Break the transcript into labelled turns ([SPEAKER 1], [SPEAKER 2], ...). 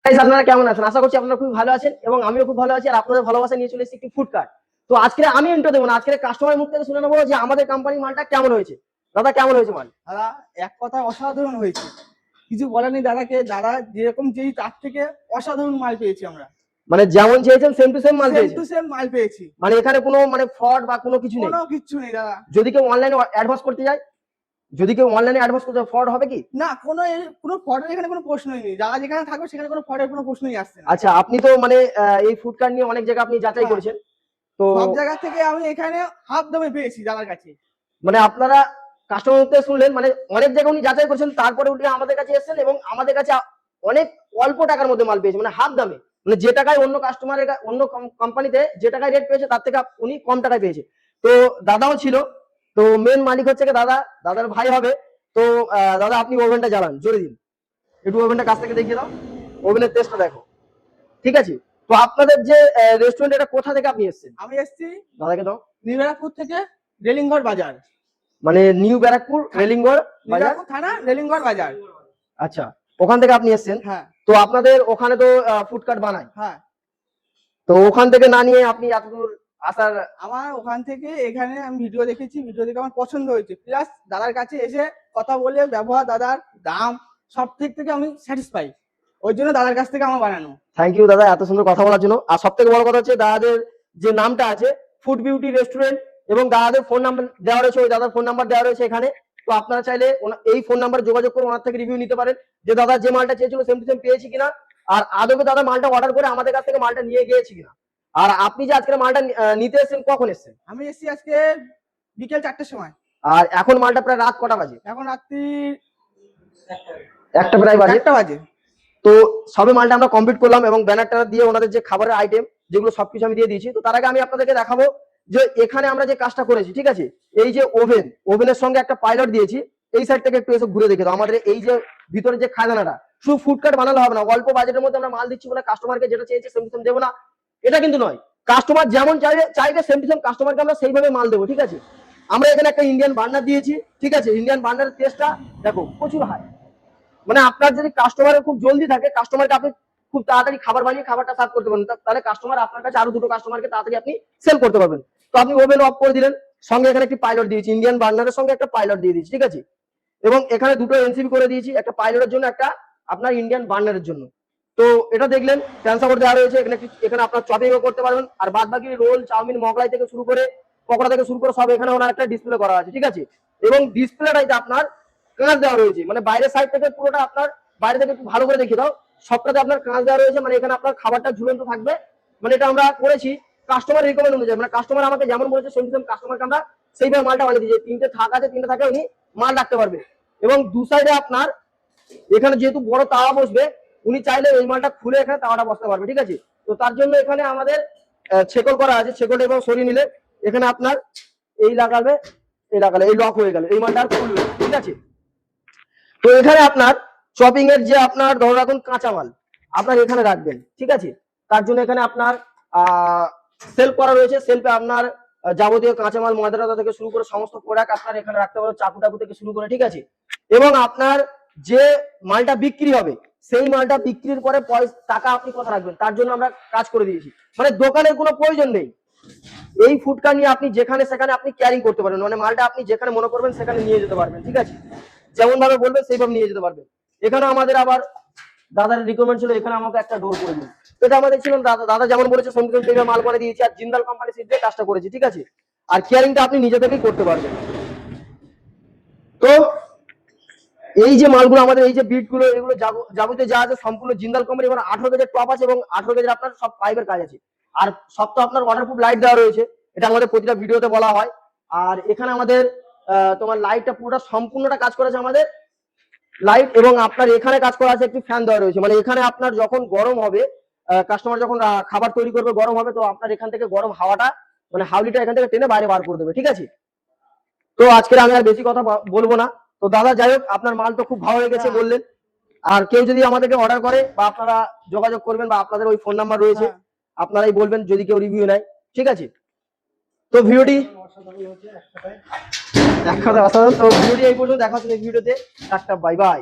[SPEAKER 1] আপনারা কেমন আছেন? আশা করছি আপনারা খুব ভালো আছেন এবং আমিও খুব ভালো আছি। আর আপনাদের ভালোবাসা নিয়ে চলে এসেছি একটি ফুড কার্ট। তো আজকে আমি ইন্ট্রো দেবো না, আজকে কাস্টমারের মুখ থেকে শুনে নেবো যে আমাদের কোম্পানির মালটা কেমন হয়েছে। দাদা কেমন হয়েছে মাল?
[SPEAKER 2] দাদা এক কথা অসাধারণ হয়েছে, কিছু বলার নেই। দাদা যেরকম যেই তার থেকে অসাধারণ মাল পেয়েছি আমরা।
[SPEAKER 1] মানে যেমন চেয়েছেন সেম টু সেম মাল পেয়েছি।
[SPEAKER 2] সেম মাল পেয়েছি,
[SPEAKER 1] মানে এখানে কোনো মানে ফ্রড বা কোনো কিছু নেই।
[SPEAKER 2] কোনো কিছু নেই দাদা।
[SPEAKER 1] যদি কেউ অনলাইনে অ্যাডভান্স করতে যায়, ফ্রড হবে কি?
[SPEAKER 2] না, কোনো ফ্রডের এখানে কোনো প্রশ্নই নেই। যারা যেখানে থাকবে সেখানে কোনো ফ্রডের কোনো প্রশ্নই আসছে না।
[SPEAKER 1] আচ্ছা, আপনি তো মানে এই ফুড কার্ট নিয়ে অনেক জায়গা আপনি যাচাই করেছেন, তো
[SPEAKER 2] সব জায়গা থেকে আমি এখানে হাফ দামে পেয়েছি দাদার কাছে।
[SPEAKER 1] মানে আপনারা কাস্টমার মুখ থেকে শুনলেন, মানে অনেক জায়গা উনি যাচাই করেছেন, তারপরে উনি আমাদের কাছে এসেছেন এবং আমাদের কাছে অনেক অল্প টাকার মধ্যে মাল পেয়েছে, মানে হাফ দামে। মানে যে টাকায় অন্য কাস্টমারের অন্য কোম্পানিতে যে টাকায় রেট পেয়েছে তার থেকে উনি কম টাকায় পেয়েছে। তো দাদাও ছিল, তো মেন মালিক হচ্ছে দাদার ভাই হবে। তো দাদা আপনি ওভেনটা জ্বালান, জোরে দিন একটু, ওভেনটা কাছ থেকে দেখিয়ে দাও, ওভেনের টেস্টটা দেখো। ঠিক আছে, তো আপনাদের যে রেস্টুরেন্ট, এটা কোথা থেকে আপনি এসেছেন?
[SPEAKER 2] আমি এসেছি
[SPEAKER 1] দাদাকে দাও।
[SPEAKER 2] নিউ ব্যারাকপুর থেকে, রেলিংগড় বাজার।
[SPEAKER 1] মানে নিউ ব্যারাকপুর রেলিংগড় বাজার
[SPEAKER 2] থানা, রেলিংগড় বাজার।
[SPEAKER 1] আচ্ছা, ওখান থেকে আপনি এসেছেন।
[SPEAKER 2] হ্যাঁ।
[SPEAKER 1] তো আপনাদের ওখানে তো ফুড কার্ট বানায়।
[SPEAKER 2] হ্যাঁ।
[SPEAKER 1] তো ওখান থেকে না নিয়ে আপনি এতদূর আসার?
[SPEAKER 2] আমার ওখান থেকে এখানে আমি ভিডিও দেখেছি, ভিডিও দেখে আমার পছন্দ হয়েছে, প্লাস দাদার কাছে এসে কথা বলে ব্যবহার, দাদার দাম সব থেকে আমি স্যাটিসফাই, ওই জন্য দাদার কাছ থেকে আমার বানানো।
[SPEAKER 1] থ্যাংক ইউ দাদা এত সুন্দর কথা বলার জন্য। আর সব থেকে বড় কথা হচ্ছে দাদাদের যে নামটা আছে ফুড বিউটি রেস্টুরেন্ট, এবং দাদাদের ফোন নাম্বার দেওয়া রয়েছে, ওই দাদার ফোন নাম্বার দেওয়া রয়েছে এখানে। তো আপনারা চাইলে এই ফোন নাম্বারে যোগাযোগ করে ওনার থেকে রিভিউ নিতে পারেন যে দাদা যে মালটা চেয়েছিল সেম টু সেম পেয়েছি কিনা, আর আদৌ দাদা মালটা অর্ডার করে আমাদের কাছ থেকে মালটা নিয়ে গিয়েছি কিনা। আর আপনি যে আজকে মালটা নিতে এসেছেন, কখন এসেছেন?
[SPEAKER 2] আমি এসেছি আজকে বিকেল 4টার সময়।
[SPEAKER 1] আর এখন মালটা প্রায় রাত কটা বাজে?
[SPEAKER 2] এখন রাত্রি
[SPEAKER 1] একটা প্রায় বাজে।
[SPEAKER 2] 1টা বাজে।
[SPEAKER 1] তো সবে মালটা আমরা কমপ্লিট করলাম এবং ব্যানারটা দিয়ে ওনাদের যে খাবারের আইটেম যেগুলো সবকিছু আমি দিয়ে দিয়েছি। তো তার আগে আমি আপনাদেরকে দেখাবো যে এখানে আমরা যে কাজটা করেছি, ঠিক আছে, এই যে ওভেনের সঙ্গে একটা পাইলট দিয়েছি। এই সাইড থেকে একটু এসে ঘুরে দেখে দাও। আমাদের এই যে ভিতরে যে খাজানাটা, শুধু ফুড কার্ট বানালে হবে না, অল্প বাজেটের মধ্যে আমরা মাল দিচ্ছি বলে কাস্টমারকে যেটা চেয়েছে সেম টু সেম দেবো না, এটা কিন্তু নয়। কাস্টমার যেমন চাইবে সেম টু সেম কাস্টমারকে আমরা সেইভাবে মাল দেবো। ঠিক আছে, আমরা এখানে একটা ইন্ডিয়ান বার্নার দিয়েছি। ঠিক আছে, ইন্ডিয়ান বার্নারের টেস্টটা দেখো প্রচুর হাই। মানে আপনার যদি কাস্টমারের খুব জলদি থাকে, কাস্টমারকে আপনি খুব তাড়াতাড়ি খাবার বানিয়ে খাবারটা সার্ভ করতে পারবেন, তাহলে কাস্টমার আপনার কাছে আরো দুটো কাস্টমারকে তাড়াতাড়ি আপনি সেল করতে পারবেন। তো আপনি ওভেন অফ করে দিলেন, সঙ্গে এখানে একটি পাইলট দিয়েছি, ইন্ডিয়ান বার্নারের সঙ্গে একটা পাইলট দিয়ে দিয়েছি। ঠিক আছে, এবং এখানে দুটো এনসিবি করে দিয়েছি, একটা পাইলটের জন্য, একটা আপনার ইন্ডিয়ান বার্নারের জন্য। তো এটা দেখলেন ট্রান্সফার দেওয়া রয়েছে এখানে। এখানে আপনার চপিংও করতে পারবেন, আর বাদ বাকি রোল, চাউমিন, মোগলাই থেকে শুরু করে পকোড়া থেকে শুরু করে সব এখানে ওনার একটা ডিসপ্লে করা আছে। ঠিক আছে, এবং ডিসপ্লেটাইতে আপনার কাঁচ দেওয়া রয়েছে, মানে বাইরের সাইড থেকে পুরোটা আপনার, বাইরে থেকে একটু ভালো করে দেখিয়ে দাও, সবটাতে আপনার কাঁচ দেওয়া রয়েছে। মানে এখানে আপনার খাবারটা ঝুলন্ত থাকবে। মানে এটা আমরা করেছি কাস্টমার রিকমেন্ড অনুযায়ী, মানে কাস্টমার আমাকে যেমন বলেছে সেম কাস্টমারকে আমরা সেইভাবে মালটা বানিয়ে দিয়েছি। 3টে থাক আছে, 3টে থাকে উনি মাল রাখতে পারবে। এবং দু সাইডে আপনার এখানে যেহেতু বড় তাওয়া বসবে, উনি চাইলে এই মালটা খুলে এখানে তাওয়াটা বসতে পারবে। ঠিক আছে, তো তার জন্য এখানে আমাদের ছেকল করা আছে, ছেকল এবং সরিয়ে নিলে এখানে আপনার এই লাগালে এই লক হয়ে গেল, এই মালটা আর খুলবে। ঠিক আছে, তো এখানে আপনার চপিং এর যে আপনার ধরে রাখুন কাঁচামাল আপনার এখানে রাখবেন। ঠিক আছে, তার জন্য এখানে আপনার সেলফ করা রয়েছে, সেলফে আপনার যাবতীয় কাঁচামাল, ময়দা থেকে শুরু করে সমস্ত প্রোডাক্ট আপনার এখানে রাখতে পারবেন, চাকু টাকু থেকে শুরু করে। ঠিক আছে, এবং আপনার যে মালটা বিক্রি হবে সেই মালটা বিক্রির পরে টাকা আপনি কথা রাখবেন, তার জন্য আমরা কাজ করে দিয়েছি। মানে দোকানের কোনো প্রয়োজন নেই, এই ফুড কার্ট নিয়ে আপনি যেখানে সেখানে আপনি ক্যারিং করতে পারবেন, মানে মালটা আপনি যেখানে মনে করবেন সেখানে নিয়ে যেতে পারবেন। ঠিক আছে, যেমন ভাবে বলবেন সেইভাবে নিয়ে যেতে পারবেন। এখানে আমাদের আবার দাদার রিকমেন্ড ছিল এখানে আমাকে একটা ডোর করে দিন, এটা আমাদের ছিল দাদা যেমন বলেছে সঙ্গে সঙ্গে মাল করে দিয়েছি, আর জিন্দাল কোম্পানি সিদ্ধে কাজটা করেছি। ঠিক আছে, আর কেয়ারিংটা আপনি নিজে থেকেই করতে পারবেন। তো এই যে মালগুলো আমাদের, এই যে বিট গুলো, এগুলো যাবতীয় যা আছে সম্পূর্ণ জিন্দাল কোম্পানি। এবং 18 গেজের টপ আছে এবং 18 গেজের আপনার সব পাইপের কাজ আছে, আর সব তো আপনার ওয়াটারপ্রুফ লাইট দেওয়া রয়েছে, এটা আমাদের প্রতিটা ভিডিওতে বলা হয়। আর এখানে আমাদের তোমার লাইটটা পুরোটা সম্পূর্ণটা কাজ করেছে আমাদের লাইট, এবং আপনার এখানে কাজ করা আছে একটি ফ্যান দেওয়া রয়েছে। মানে এখানে আপনার যখন গরম হবে, কাস্টমার যখন খাবার তৈরি করবে গরম হবে, তো আপনার এখান থেকে গরম হাওয়াটা, মানে হাওলিটা এখান থেকে টেনে বাইরে বার করে দেবে। ঠিক আছে, তো আজকে আমি আর বেশি কথা বলবো না। তো দাদা যাই হোক, আপনার মাল তো খুব ভালো লেগেছে বললেন। আর কেউ যদি আমাদেরকে অর্ডার করে বা আপনারা যোগাযোগ করবেন, বা আপনাদের ওই ফোন নাম্বার রয়েছে, আপনারাই বলবেন যদি কেউ রিভিউ নেয়। ঠিক আছে, তো ভিডিওটি এক কথা অসাধারণ। তো ভিডিওটি এই পর্যন্ত, দেখা হচ্ছে ভিডিওতে। একটা বাই বাই।